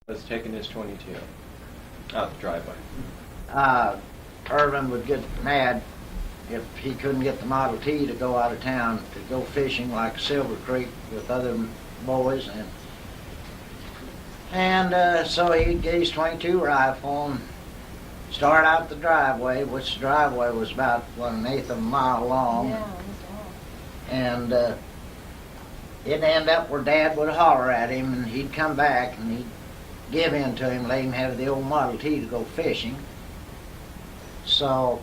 Was taking his 22 out the driveway. Irvin would get mad if he couldn't get the Model T to go out of town to go fishing like Silver Creek with other boys, and so he'd get his 22 rifle and start out the driveway, which the driveway was about, what, 1/8 of a mile long. Yeah, it was long. And it'd end up where Dad would holler at him, and he'd come back and he'd give in to him, let him have the old Model T to go fishing. So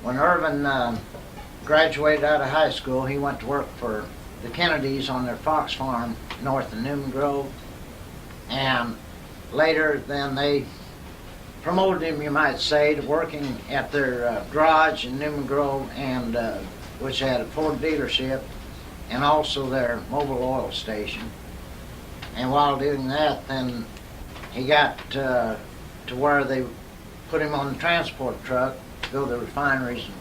when Irvin graduated out of high school, he went to work for the Kennedys on their fox farm north of Newman Grove. And later then they promoted him, you might say, to working at their garage in Newman Grove, and which had a Ford dealership and also their mobile oil station. And while doing that, then he got to where they put him on the transport truck to go to the refineries and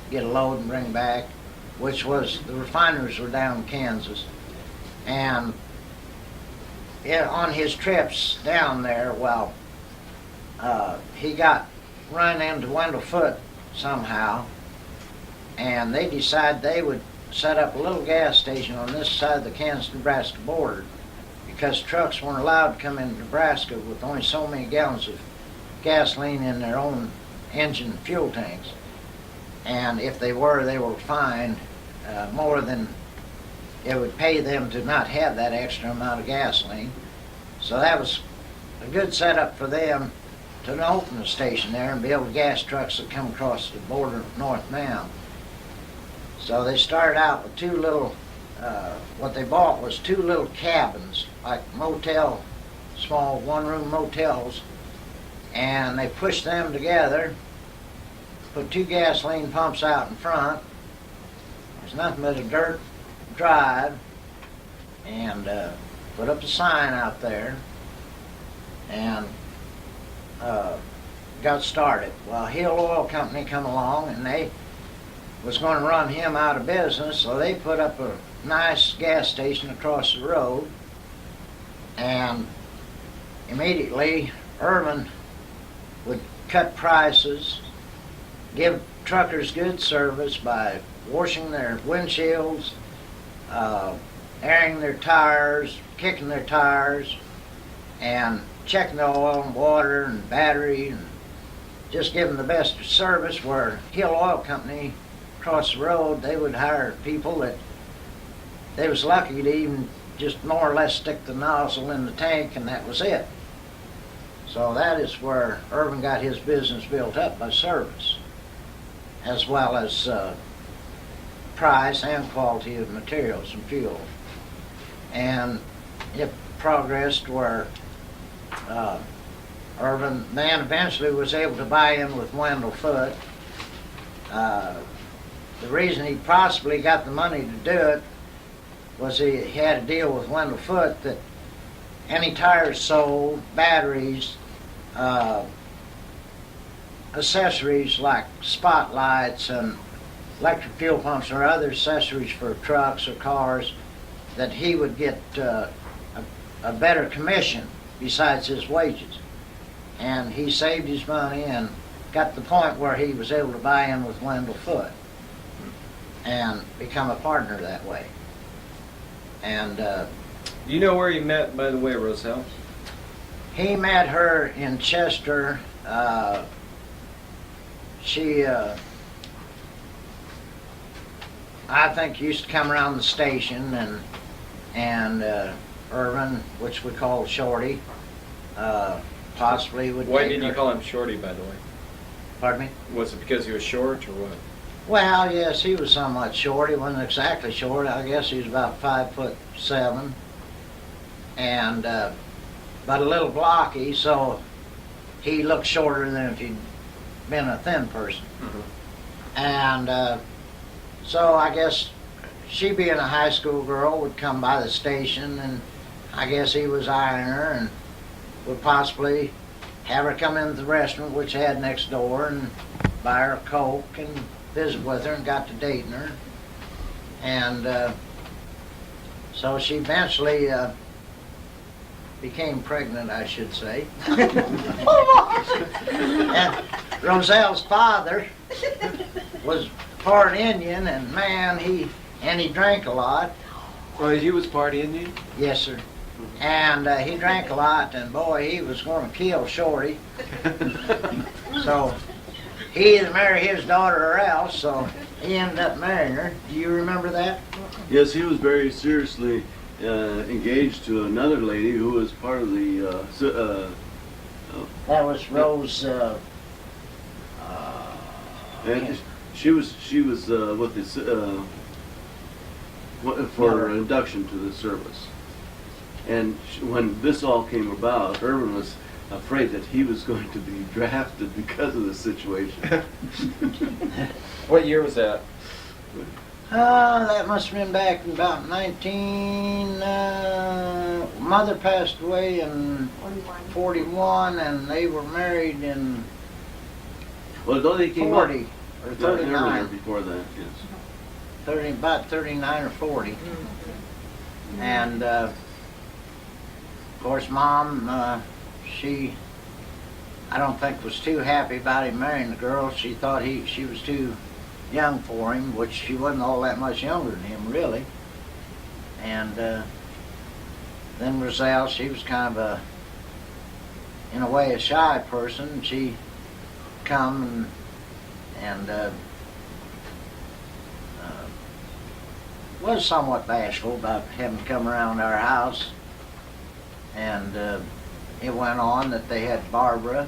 get a load and bring back, which was, the refineries were down in Kansas. And on his trips down there, well, he got run into Wendell Foote somehow, and they decided they would set up a little gas station on this side of the Kansas-Nebraska border, because trucks weren't allowed to come into Nebraska with only so many gallons of gasoline in their own engine fuel tanks. And if they were fined more than it would pay them to not have that extra amount of gasoline. So that was a good setup for them to open a station there and be able to gas trucks that come across the border northbound. So they started out with two little, what they bought was two little cabins, like motel, small one-room motels, and they pushed them together, put two gasoline pumps out in front. There's nothing but a dirt drive, and put up a sign out there, and got started. Well, Hill Oil Company come along, and they was going to run him out of business, so they put up a nice gas station across the road, and immediately Irvin would cut prices, give truckers good service by washing their windshields, airing their tires, kicking their tires, and checking the oil and water and battery, and just giving the best service. Where Hill Oil Company across the road, they would hire people that they was lucky to even just more or less stick the nozzle in the tank, and that was it. So that is where Irvin got his business built up, by service, as well as price and quality of materials and fuel. And it progressed where Irvin then eventually was able to buy in with Wendell Foote. The reason he possibly got the money to do it was he had a deal with Wendell Foote that any tires sold, batteries, accessories like spotlights and electric fuel pumps or other accessories for trucks or cars, that he would get a better commission besides his wages. And he saved his money and got to the point where he was able to buy in with Wendell Foote and become a partner that way. And Do you know where you met, by the way, Roselle? he met her in Chester. She, I think, used to come around the station, and Irvin, which we called Shorty, possibly would. Why take did you her- call him Shorty, by the way? Pardon me? Was it because he was short, or what? Well, yes, he was somewhat short. He wasn't exactly short. I guess he was about 5'7", and but a little blocky, so he looked shorter than if he'd been a thin person. Mm-hmm. And so I guess she, being a high school girl, would come by the station, and I guess he was eyeing her and would possibly have her come into the restaurant, which he had next door, and buy her a Coke and visit with her, and got to dating her. And so she eventually became pregnant, I should say. And Roselle's father was part Indian, and man, he drank a lot. Well, he was part Indian? Yes, sir. And he drank a lot, and boy, he was going to kill Shorty. So he either marry his daughter or else, so he ended up marrying her. Do you remember that? Yes, he was very seriously engaged to another lady who was part of the. That was Rose. And she was with the for induction to the service. And when this all came about, Irvin was afraid that he was going to be drafted because of the situation. What year was that? That must have been back in about Mother passed away in 41, and they were married in Well, though they came 40 or up earlier 39. before that, yes. About 39 or 40. And of course, Mom, she, I don't think was too happy about him marrying the girl. She thought she was too young for him, which she wasn't all that much younger than him, really. And then Roselle, she was kind of in a way, a shy person. She come and was somewhat bashful about having to come around our house. And it went on that they had Barbara,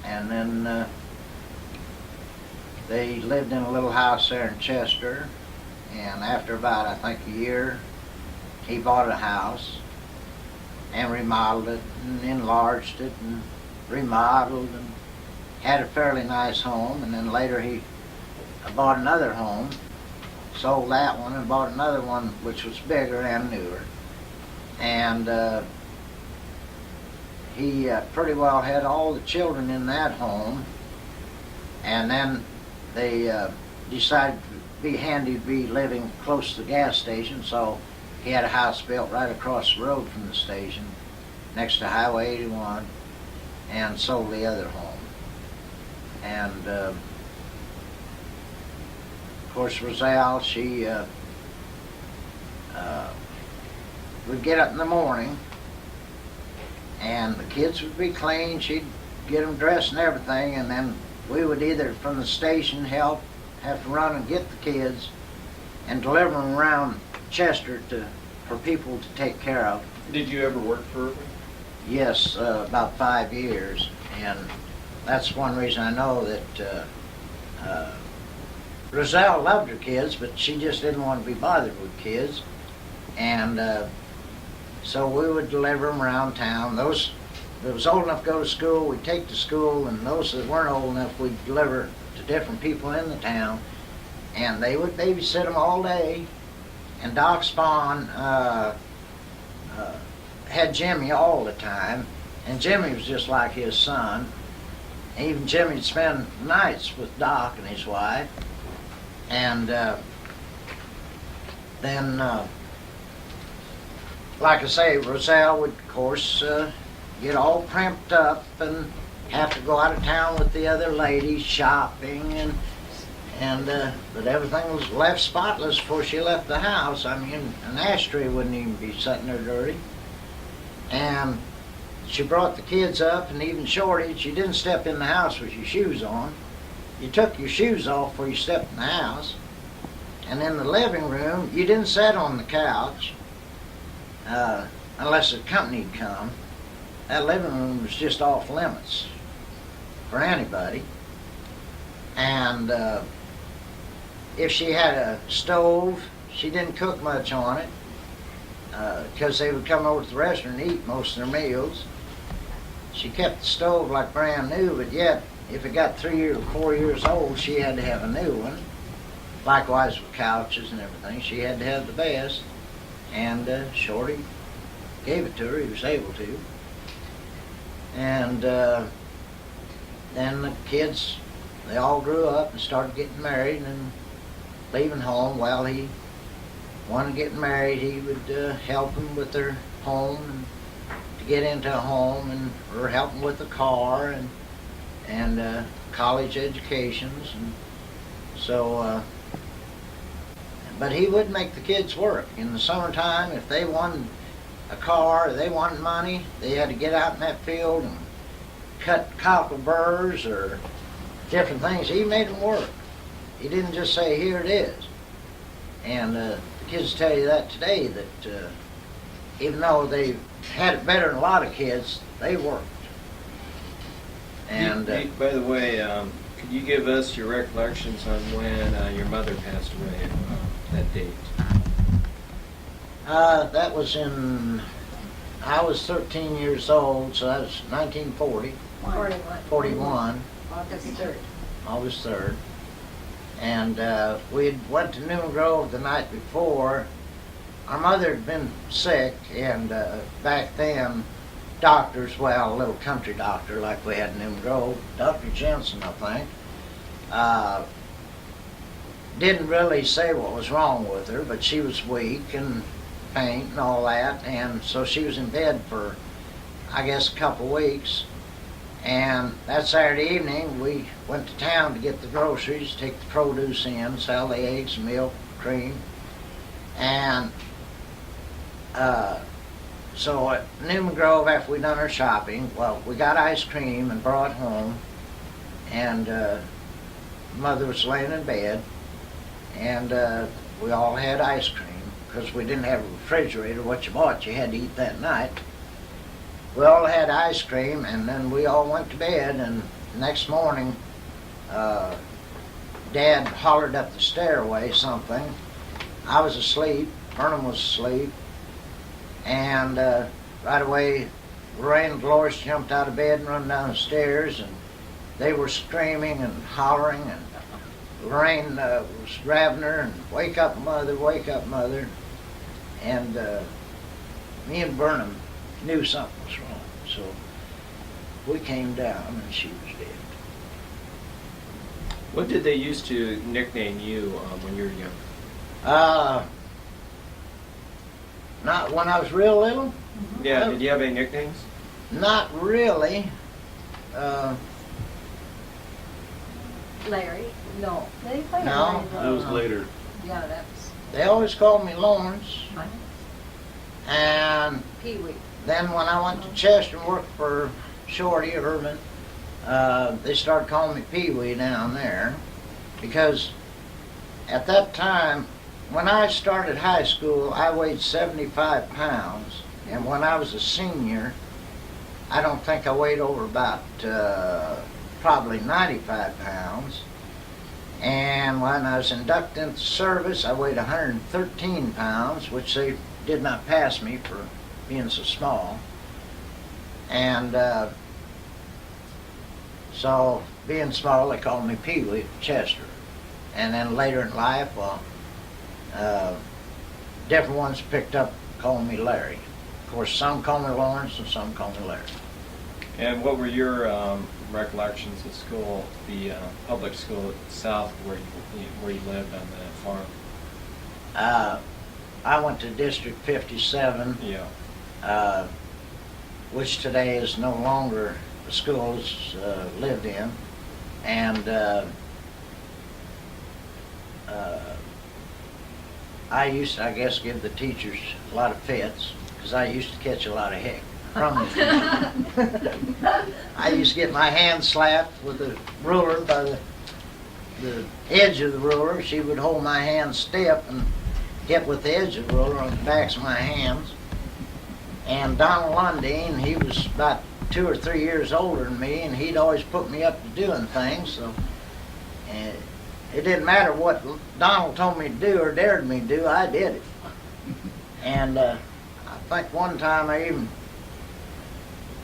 and then they lived in a little house there in Chester, and after about, I think, a year, he bought a house and remodeled it and enlarged it and remodeled and had a fairly nice home. And then later he bought another home, sold that one, and bought another one which was bigger and newer. And he pretty well had all the children in that home. And then they decided to be handy to be living close to the gas station, so he had a house built right across the road from the station, next to Highway 81, and sold the other home. And of course, Roselle, she would get up in the morning, and the kids would be clean. She'd get them dressed and everything, and then we would either from the station have to run and get the kids and deliver them around Chester for people to take care of. Did you ever work for Irvin? Yes, about 5 years, and that's one reason I know that Roselle loved her kids, but she just didn't want to be bothered with kids. And so we would deliver them around town. Those that was old enough to go to school, we'd take to school, and those that weren't old enough, we'd deliver to different people in the town. And they would babysit them all day. And Doc Spawn had Jimmy all the time, and Jimmy was just like his son. Even Jimmy'd spend nights with Doc and his wife. And then, like I say, Roselle would, of course, get all primped up and have to go out of town with the other ladies shopping, and but everything was left spotless before she left the house. I mean, an ashtray wouldn't even be sitting there dirty. And she brought the kids up, and even Shorty, she didn't step in the house with your shoes on. You took your shoes off before you stepped in the house. And in the living room, you didn't sit on the couch unless the company'd come. That living room was just off limits for anybody. And if she had a stove, she didn't cook much on it because they would come over to the restaurant and eat most of their meals. She kept the stove like brand new, but yet if it got 3 or 4 years old, she had to have a new one. Likewise with couches and everything, she had to have the best. And Shorty gave it to her. He was able to. And then the kids, they all grew up and started getting married and leaving home. While he wanted to get married, he would help them with their home and get into a home and or helping with the car and college educations, and so. But he would make the kids work. In the summertime, if they wanted a car or they wanted money, they had to get out in that field and cut cockleburs or different things. He made them work. He didn't just say, here it is. And the kids tell you that today, that even though they had it better than a lot of kids, they worked. And by the way, could you give us your recollections on when your mother passed away, that date? that was I was 13 years old, so that was 1940, 41, August 3rd. August 3rd. And we went to Newman Grove the night before. Our mother had been sick, and back then, doctors, well, a little country doctor like we had in Newman Grove, Dr. Jensen, I think, didn't really say what was wrong with her, but she was weak and faint and all that, and so she was in bed for, I guess, a couple weeks. And that Saturday evening, we went to town to get the groceries, take the produce in, sell the eggs, milk, cream. And so at Newman Grove, after we'd done our shopping, well, we got ice cream and brought it home. And Mother was laying in bed, and we all had ice cream because we didn't have a refrigerator. What you bought, you had to eat that night. We all had ice cream, and then we all went to bed, and the next morning, Dad hollered up the stairway something. I was asleep, Burnham was asleep, and right away, Lorraine and Dolores jumped out of bed and run down the stairs, and they were screaming and hollering, and Lorraine was grabbing her, and wake up, Mother, wake up, Mother. And me and Burnham knew something was wrong, so we came down and she was dead. What did they used to nickname you when you were young? Not when I was real little. Yeah, did you have any nicknames? Not really. Larry? No. They play No. That was later. Yeah, that's They always called me Laurence. And Pee Wee. then when I went to Chester and worked for Shorty Urban, they started calling me Pee Wee down there, because at that time, when I started high school, I weighed 75 pounds, and when I was a senior, I don't think I weighed over about probably 95 pounds. And when I was inducted into service, I weighed 113 pounds, which they did not pass me for being so small. And so, being small, they called me Pee Wee Chester. And then later in life, well, different ones picked up calling me Larry. Of course, some call me Laurence and some call me Larry. And what were your recollections of school, the public school south where you lived on the farm? I went to District 57, Yeah. which today is no longer the school is lived in, and I used to, I guess, give the teachers a lot of fits, because I used to catch a lot of heck from them. I used to get my hand slapped with a ruler by the edge of the ruler. She would hold my hand stiff and get with the edge of the ruler on the backs of my hands. And Donald Lundeen, he was about 2 or 3 years older than me, and he'd always put me up to doing things. So it didn't matter what Donald told me to do or dared me to do, I did it. And I think one time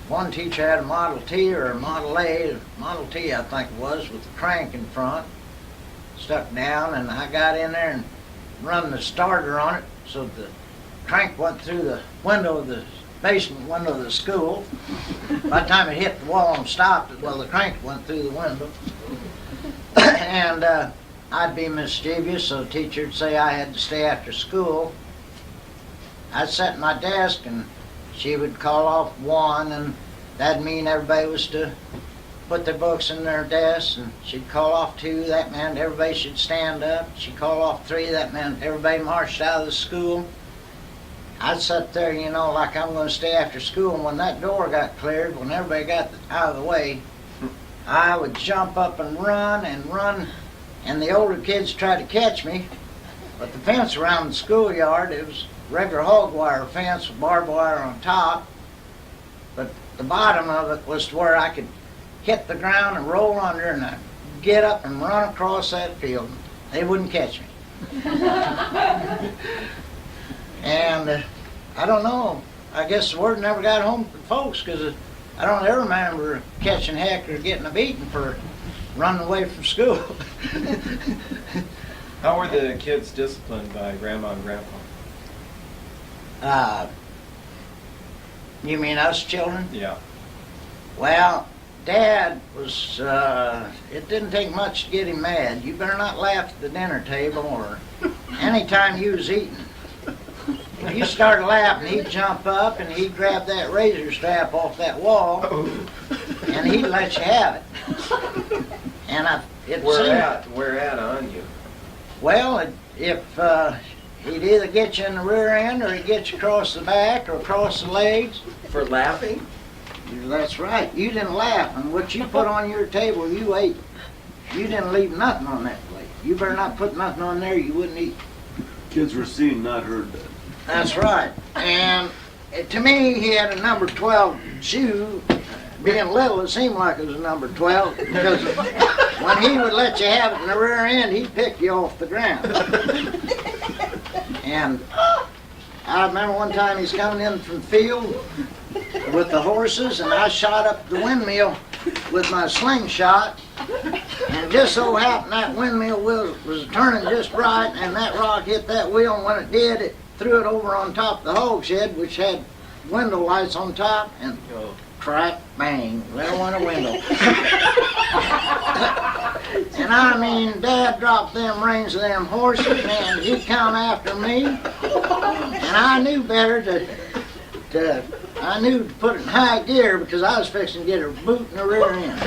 one teacher had a Model T or a Model A, Model T I think it was, with the crank in front, stuck down, and I got in there and run the starter on it, so the crank went through the window of the basement window of the school. By the time it hit the wall and stopped, well, the crank went through the window. And I'd be mischievous, so the teacher would say I had to stay after school. I'd sit at my desk and she would call off one, and that'd mean everybody was to put their books in their desks, and she'd call off two, that meant everybody should stand up. She'd call off three, that meant everybody marched out of the school. I'd sit there, you know, like I'm going to stay after school, and when that door got cleared, when everybody got out of the way, I would jump up and run, and the older kids tried to catch me, but the fence around the schoolyard, it was regular hog wire fence with barbed wire on top, but the bottom of it was to where I could hit the ground and roll under, and I'd get up and run across that field. They wouldn't catch me. And I don't know, I guess the word never got home to folks, because I don't ever remember catching heck or getting a beating for running away from school. How were the kids disciplined by Grandma and Grandpa? You mean us children? Yeah. Well, Dad was, it didn't take much to get him mad. You better not laugh at the dinner table or any time you was eating. If you started laughing, he'd jump up and he'd grab that razor strap off that wall and he'd let you have it. And Where at on you? Well, if he'd either get you in the rear end or he'd get you across the back or across the legs. For laughing? That's right. You didn't laugh, and what you put on your table, you ate. You didn't leave nothing on that plate. You better not put nothing on there you wouldn't eat. Kids were seen, not heard. That's right. And to me, he had a number 12 shoe. Being little, it seemed like it was a number 12, because when he would let you have it in the rear end, he'd pick you off the ground. And I remember one time he's coming in from the field with the horses, and I shot up the windmill with my slingshot, and it just so happened that windmill wheel was turning just right, and that rock hit that wheel, and when it did, it threw it over on top of the hog shed, which had window lights on top, and crack, bang, there went a window. And I mean, Dad dropped them reins of them horses, and he'd come after me, and I knew better to put it in high gear, because I was fixing to get a boot in the rear end.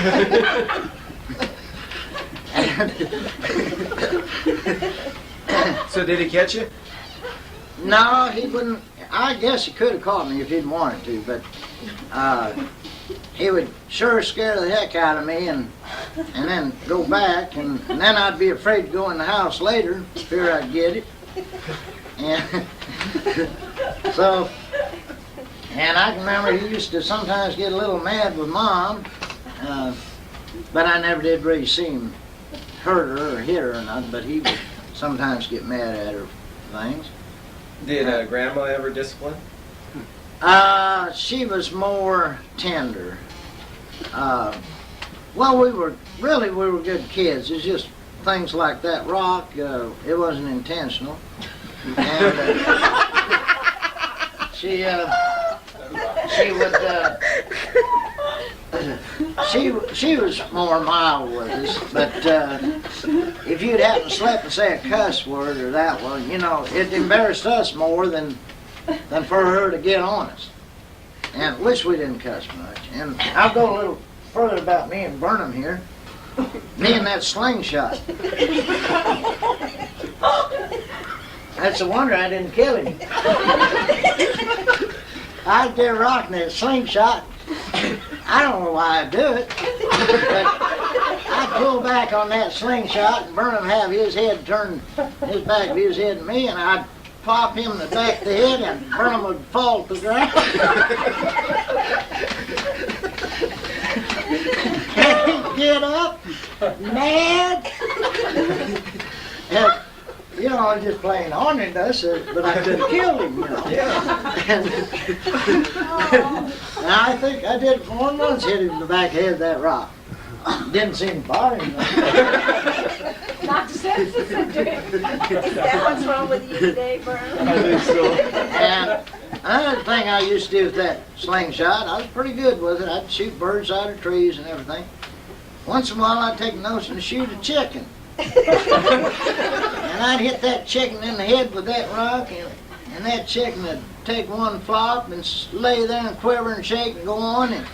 So did he catch you? No, he wouldn't. I guess he could have caught me if he'd wanted to, but he would sure scare the heck out of me and then go back, and then I'd be afraid to go in the house later, fear I'd get it. And so, and I can remember he used to sometimes get a little mad with Mom, but I never did really see him hurt her or hit her or nothing, but he would sometimes get mad at her for things. Did Grandma ever discipline? She was more tender. Well, we were good kids. It's just things like that rock, it wasn't intentional. And she was more mild with us, but if you'd happen to slip and say a cuss word or that one, you know, it embarrassed us more than for her to get on us. And at least we didn't cuss much. And I'll go a little further about me and Burnham here. Me and that slingshot. That's a wonder I didn't kill him. I'd get rocking that slingshot. I don't know why I do it, but I'd pull back on that slingshot and Burnham have his head turned, his back of his head to me, and I'd pop him in the back of the head and Burnham would fall to the ground. And he'd get up, mad. And, you know, I was just playing on it, but I could have killed him, you know. And I think I did more than once hit him in the back of the head with that rock. Didn't seem to bother him. Not to say it's Is that what's wrong with you today, Bern? I think so. And another thing I used to do with that slingshot, I was pretty good with it. I'd shoot birds out of trees and everything. Once in a while, I'd take a notion to shoot a chicken. And I'd hit that chicken in the head with that rock, and and that chicken would take one flop and lay there and quiver and shake and go on. And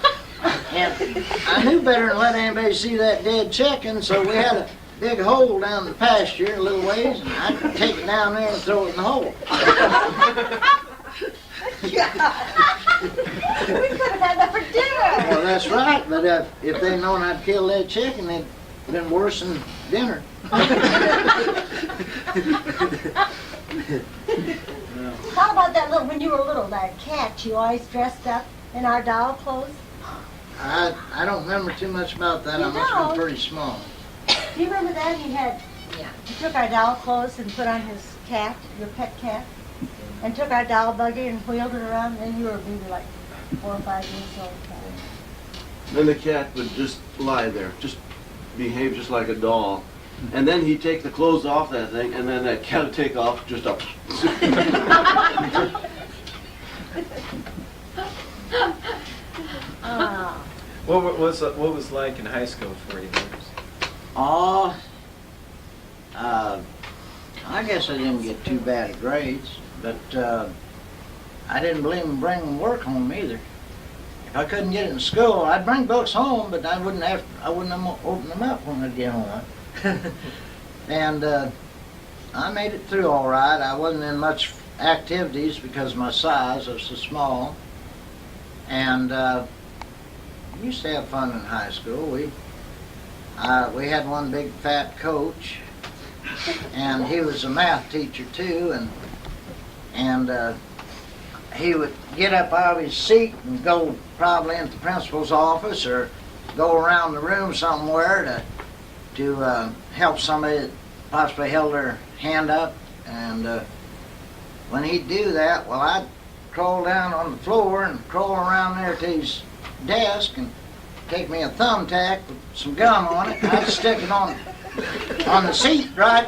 I knew better than let anybody see that dead chicken, so we had a big hole down the pasture a little ways, and I'd take it down there and throw it in the hole. We could have had that for dinner. Well, that's right, but if they'd known I'd killed that chicken, it'd been worse than dinner. How about that little, when you were little, that cat you always dressed up in our doll clothes? I don't remember too much about that. You I must have don't? been pretty small. Do you remember that? He took our doll clothes and put on his cat, your pet cat, and took our doll buggy and wheeled it around, and you were maybe like 4 or 5 years old. Then the cat would just lie there, just behave just like a doll. And then he'd take the clothes off that thing, and then that cat would take off just up. Ah. What was like in high school for you? Oh, I guess I didn't get too bad at grades, but I didn't believe in bringing work home either. If I couldn't get it in school, I'd bring books home, but I wouldn't open them up when I'd get home. And I made it through all right. I wasn't in much activities because of my size. I was so small. And we used to have fun in high school. We had one big fat coach, and he was a math teacher too, and he would get up out of his seat and go probably into the principal's office or go around the room somewhere to help somebody that possibly held their hand up. And when he'd do that, well, I'd crawl down on the floor and crawl around there to his desk and take me a thumbtack with some gum on it. I'd stick it on the seat right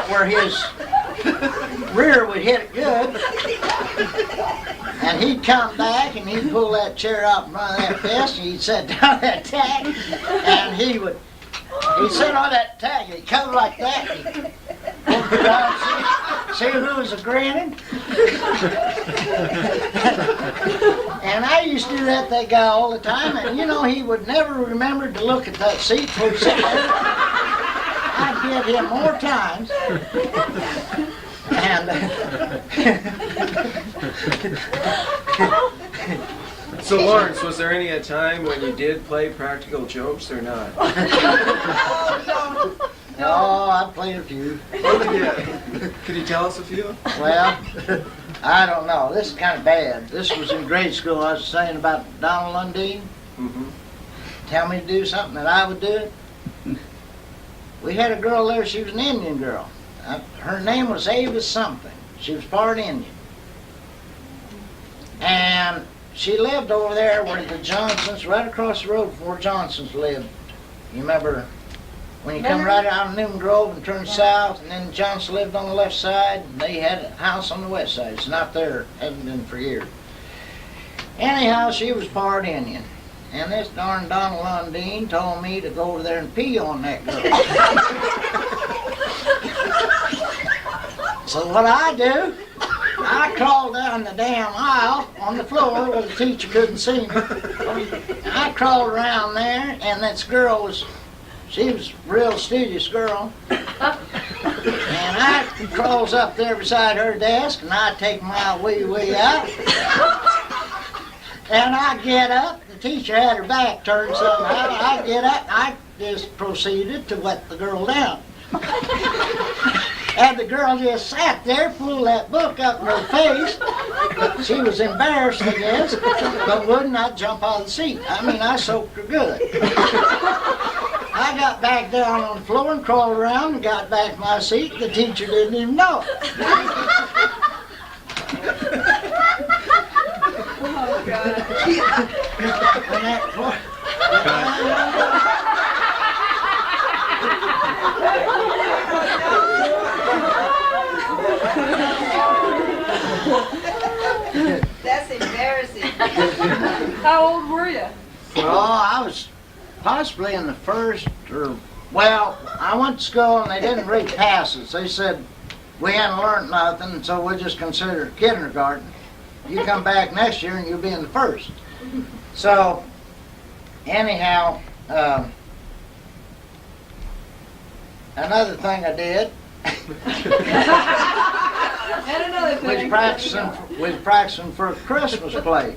where his rear would hit it good. And he'd come back and he'd pull that chair out in front of that desk and he'd sit down that tack and he'd sit on that tack and he'd come like that and he'd pull it down, see who was a-grinning. And I used to do that guy all the time, and you know, he would never remember to look at that seat before he sat there. I'd get him more times. And So Laurence, was there any time when you did play practical jokes or not? oh, I played a few. Could you tell us a few? Well, I don't know. This is kind of bad. This was in grade school. I was saying about Donald Lundeen. Mm-hmm. Tell me to do something that I would do it. We had a girl there. She was an Indian girl. Her name was Ava something. She was part Indian. And she lived over there where the Johnsons, right across the road from where Johnsons lived. You remember when you come right out of Newman Grove and turn south, and then Johnson lived on the left side, and they had a house on the west side. It's not there, hasn't been for years. Anyhow, she was part Indian. And this darn Donald Lundeen told me to go over there and pee on that girl. So what I do, I crawl down the damn aisle on the floor where the teacher couldn't see me. I crawled around there, and this girl she was a real studious girl. And I crawls up there beside her desk, and I take my wee out. And I get up. The teacher had her back turned somehow. I get up, and I just proceeded to wet the girl down. And the girl just sat there, pulled that book up in her face. She was embarrassed, I guess, but would not jump out of the seat. I mean, I soaked her good. I got back down on the floor and crawled around and got back in my seat. The teacher didn't even know it. Oh, God. And that, That's embarrassing. How old were you? well, I was possibly in the first, well, I went to school and they didn't read passes. They said we hadn't learned nothing, so we just considered it kindergarten. You come back next year and you'll be in the first. So, anyhow, another thing I did And another thing. was practicing for a Christmas play.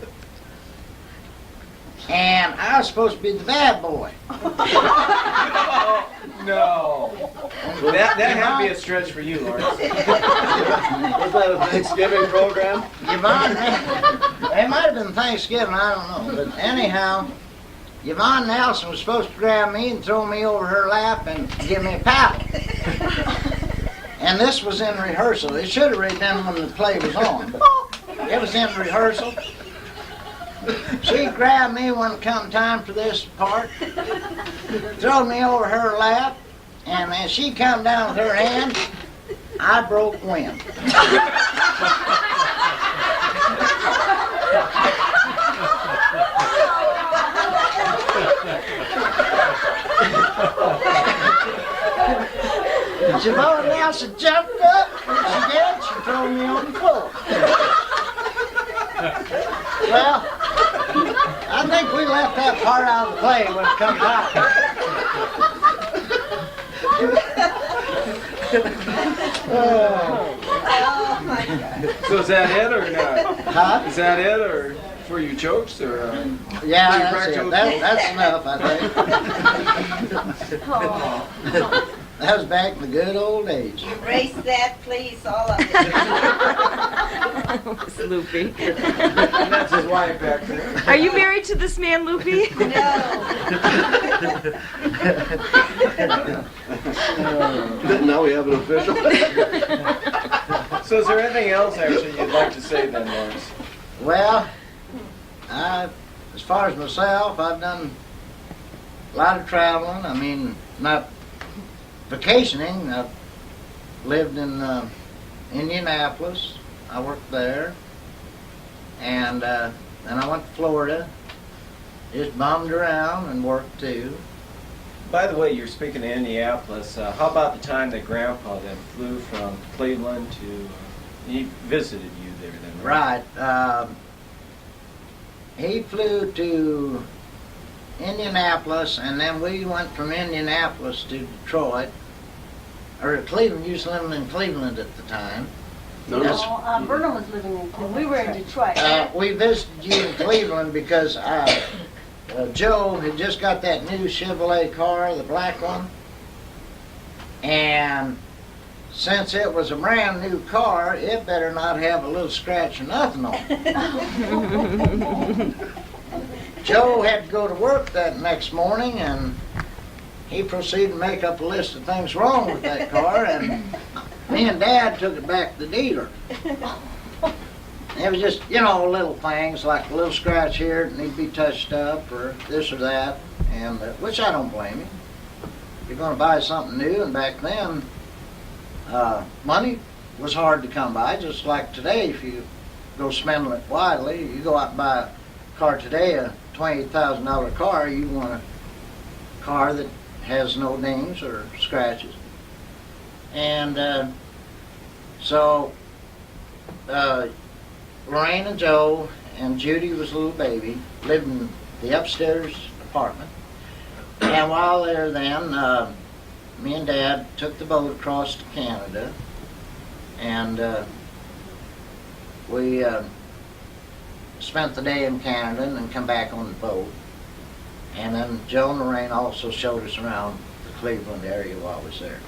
And I was supposed to be the bad boy. No. That had to be a stretch for you, Lawrence. Was that a Thanksgiving program? Yvonne, it might have been Thanksgiving, I don't know. But anyhow, Yvonne Nelson was supposed to grab me and throw me over her lap and give me a paddle. And this was in rehearsal. It should have already been when the play was on. But it was in rehearsal. She grabbed me when it come time for this part, threw me over her lap, and as she come down with her hand, I broke wind. Siobhan Nelson jumped up, she did, she threw me on the floor. Well, I think we left that part out of the play when it comes out. Oh, my God. So is that it or not? Huh? Is that it or were you choked or? Yeah, Were you that's it. practically- That's enough, I think. Oh. That was back in the good old days. Erase that, please, all of it. Miss Loopy. And that's his wife back there. Are you married to this man, Loopy? No. Now we have an official. So is there anything else actually you'd like to say then, Lawrence? Well, as far as myself, I've done a lot of traveling. I mean, not vacationing. I've lived in Indianapolis. I worked there. And then I went to Florida. Just bummed around and worked too. By the way, you're speaking of Indianapolis. How about the time that Grandpa then flew from Cleveland to, he visited you there then, right? Right. He flew to Indianapolis, and then we went from Indianapolis to Detroit, or Cleveland. You was living in Cleveland at the time. No, That's- no. Vernon was living in Cleveland. We were in Detroit. We visited you in Cleveland because Joe had just got that new Chevrolet car, the black one, and since it was a brand new car, it better not have a little scratch or nothing on it. Joe had to go to work that next morning, and he proceeded to make up a list of things wrong with that car, and me and Dad took it back to the dealer. It was just, little things like a little scratch here that need to be touched up or this or that, and which I don't blame him. You're going to buy something new, and back then, money was hard to come by, just like today. If you go spending it widely, you go out and buy a car today, a $20,000 car, you want a car that has no dings or scratches. And so Lorraine and Joe and Judy was a little baby, lived in the upstairs apartment. And while they were then, me and Dad took the boat across to Canada, and we spent the day in Canada and then come back on the boat. And then Joe and Lorraine also showed us around the Cleveland area while I was there.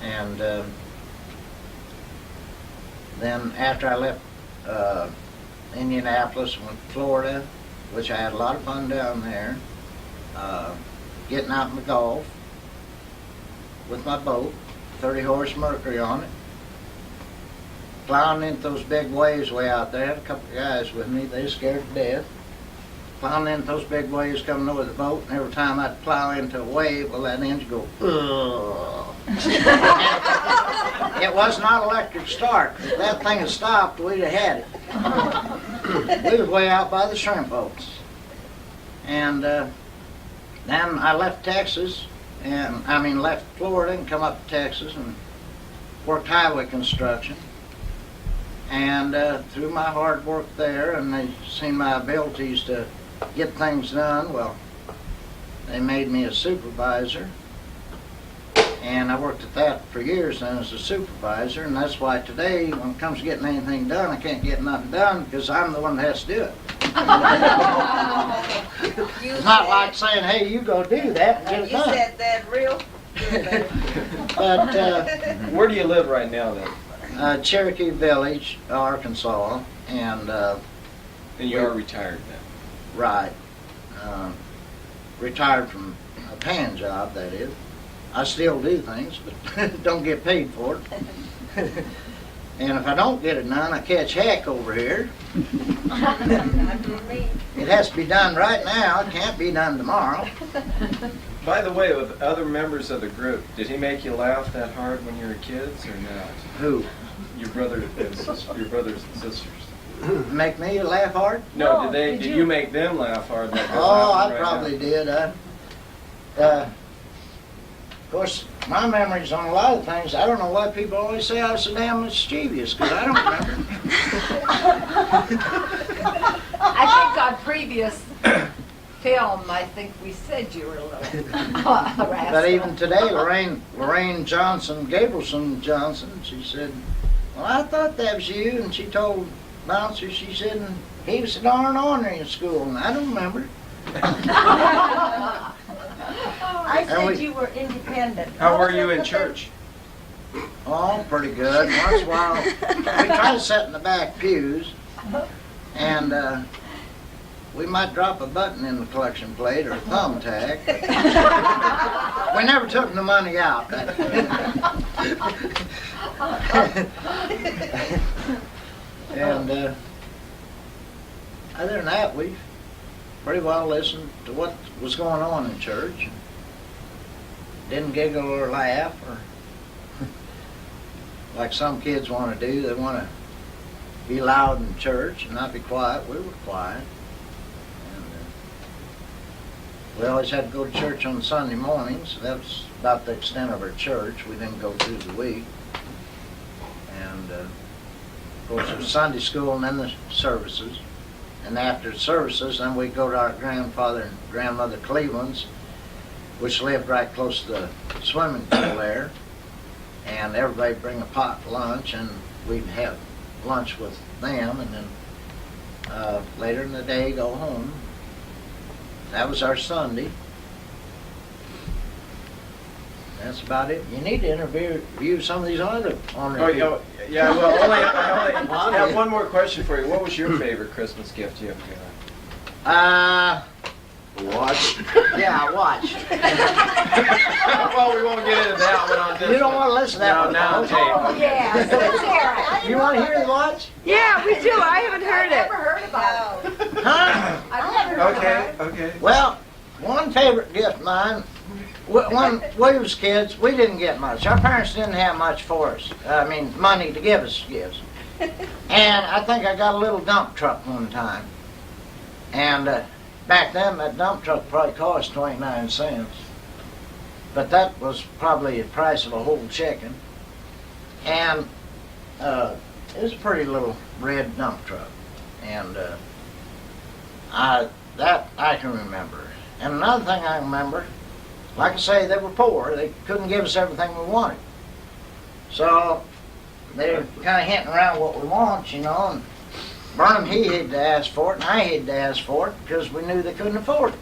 And then after I left Indianapolis, went to Florida, which I had a lot of fun down there, getting out in the Gulf with my boat, 30-horse Mercury on it, plowing into those big waves way out there. I had a couple of guys with me, they were scared to death. Plowing into those big waves coming over the boat, and every time I'd plow into a wave, well, that engine go, ugh. It was not electric start. If that thing had stopped, we'd have had it. We was way out by the shrimp boats. And then I left Texas, left Florida and come up to Texas and worked highway construction. And through my hard work there, and they seen my abilities to get things done, well, they made me a supervisor. And I worked at that for years then as a supervisor, and that's why today, when it comes to getting anything done, I can't get nothing done because I'm the one that has to do it. It's not like saying, hey, you go do that and get it You done. said that real good. But Where do you live right now then? Cherokee Village, Arkansas, and And you are retired then? right, retired from a paying job, that is. I still do things, but don't get paid for it. And if I don't get it done, I catch heck over here. It has to be done right now. It can't be done tomorrow. By the way, with other members of the group, did he make you laugh that hard when you were kids or not? Who? Your brothers and sisters. Make me laugh hard? No, No, did you make them laugh hard? Like they're Oh, I laughing right probably now? did. Of course, my memories on a lot of things, I don't know why people always say I was so damn mischievous, because I don't remember. I think on previous film, I think we said you were a little harassed. But even today, Lorraine Johnson, Gabrielson Johnson, she said, well, I thought that was you, and she told Bouncer, she said, he was so darn ornery in school, and I don't remember. I And we- said you were independent. How were you in church? Oh, pretty good. Once in a while, we try to sit in the back pews, and we might drop a button in the collection plate or a thumbtack. We never took the money out. And other than that, we pretty well listened to what was going on in church. Didn't giggle or laugh or like some kids want to do. They want to be loud in church and not be quiet. We were quiet. And, we always had to go to church on Sunday mornings. That was about the extent of our church. We didn't go through the week. And of course, it was Sunday school and then the services. And after the services, then we'd go to our grandfather and grandmother Cleveland's, which lived right close to the swimming pool there. And everybody bring a pot lunch, and we'd have lunch with them, and then later in the day go home. That was our Sunday. That's about it. You need to interview some of these other ornery people. Yeah, well, I only have one more question for you. What was your favorite Christmas gift you ever got? Watch. Yeah, watch. Well, we won't get into that one on this You don't one. want to listen to that No, one. now folks. tape. Oh, yeah, so let's hear it. You want to hear the watch? Yeah, we do. I haven't I've heard it. never heard about it. Huh? I've never heard Okay, about it. okay. Well, one favorite gift of mine, when we was kids, we didn't get much. Our parents didn't have much for us. I mean, money to give us gifts. And I think I got a little dump truck one time. And back then, that dump truck probably cost 29 cents. But that was probably the price of a whole chicken. And it was a pretty little red dump truck. And that I can remember. And another thing I remember, like I say, they were poor. They couldn't give us everything we wanted. So they were kind of hinting around what we want, you know. And Burnham, he had to ask for it, and I had to ask for it because we knew they couldn't afford it.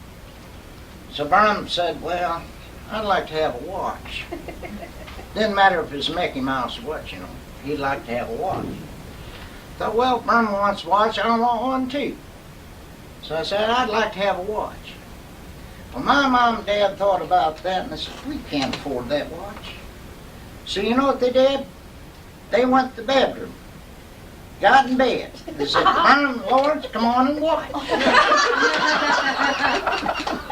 So Burnham said, well, I'd like to have a watch. Didn't matter if it's Mickey Mouse or what, you know. He'd like to have a watch. Thought, well, if Burnham wants a watch, I want one too. So I said, I'd like to have a watch. Well, my mom and dad thought about that, and they said, we can't afford that watch. So you know what they did? They went to the bedroom, got in bed. They said, Burnham, Lawrence, come on and watch.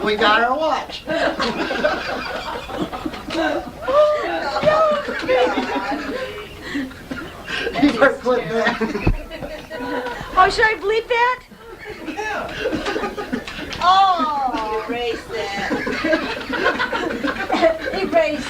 We got our watch. You better quit that. Oh, should I bleep that? Oh, erase that. Erase.